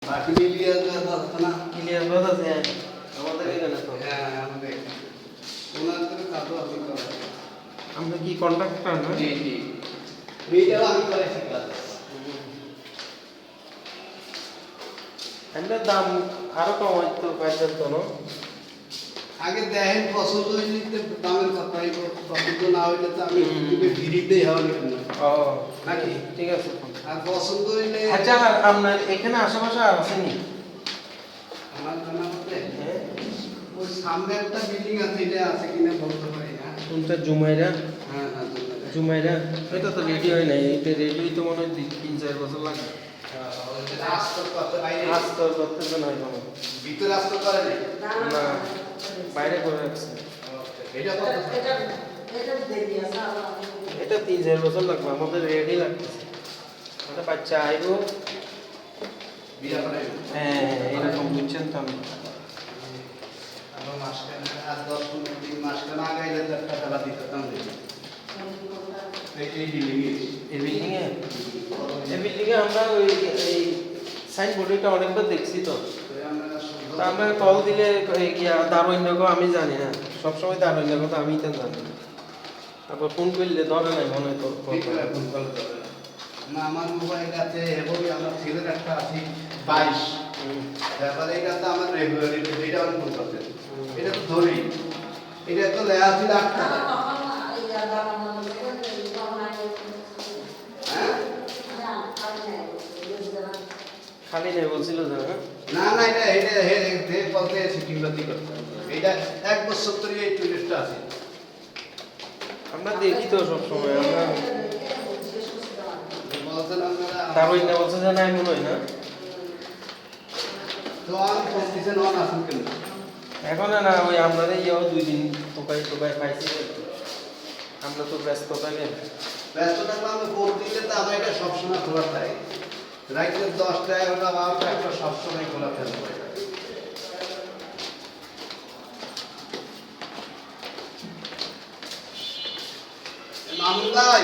বাকি মিলিয়ে না ক্লিয়ার কথা আছে আমাদের এখানে তো হ্যাঁ আমাদের ওনার করে কাজও আপনি করেন আমরা কি কন্ট্রাক্টর না জি জি এইটাও আমি করেছি কাজ এটার দাম আরো কম হয়তো পাইছেন তো না আগে দেখেন পছন্দ হইলে দামের কথা পছন্দ না হইলে তো আমি ফ্রিতেই হওয়া না ও নাকি ঠিক আছে আর পছন্দ হইলে আচ্ছা আর আপনার এখানে আশেপাশে আর আছেনি আমার জানা মতে হ্যাঁ ওই সামনে একটা বিল্ডিং আছে এটা আছে কিনা বলতে পারি না কোনটা জুমাইরা হ্যাঁ হ্যাঁ জুমাইরা এটা তো রেডি হয় নাই এটা রেডি তো মনে হয় 3-4 বছর লাগে আস্তর করতে বাইরে আস্তর করতে তো নয় কোনো ভিতরে আস্তর করে নাই না বাইরে করে রাখছে এটা কত এটা 3-4 বছর লাগবে আমাদের রেডি লাগতেছে একটা বাচ্চা আইবো বিয়া করে হ্যাঁ এরকম বুঝছেন তো আমি আমার মাসখানে আর 10-15 দিন মাসখানে আগাইলে 1 টাকা টাকা দিতাম এই বিল্ডিং এই বিল্ডিংয়ে আমরা ওই এই সাইনবোর্ডটা অনেকবার দেখছি তো তা আমরা কল দিলে গিয়া দারোইন্যকে আমি জানি না সবসময় দারোইন্যের কথা আমি তো জানি না তারপর ফোন করলে ধরে নাই মনে হয় তোর না আমার মোবাইলটাতে এবং আমার ছেলের একটা আছে 22 তারপরে এটাতে আমার রেগুলার এটা আমি ফোন করতে এটা তো ধরি এটা তো লেয়া ছিল 8 টাকা খালি নেই বলছিল যে না না এটা এটা হে বলতে সিটিং বাতি করতে এটা 1 বছর ধরে এই টুরিস্টটা আছে আমরা দেখি তো সবসময় আমরা বলছেন আপনারা দারোইন্য বলছে যে নাই মনে হয় না তো আমি কম্পিটিশন অন আসুন কেন এখন না ওই আমরা ইয়েও 2 দিন টোকাই পাইছি আমরা তো ব্যস্ত থাকি ব্যস্ত থাকলে আমি ফোন দিলে তো আমার এটা সবসময় খোলা থাকে রাইতে 10টা 11টা 12টা একটা সবসময় খোলা থাকবে মামুন ভাই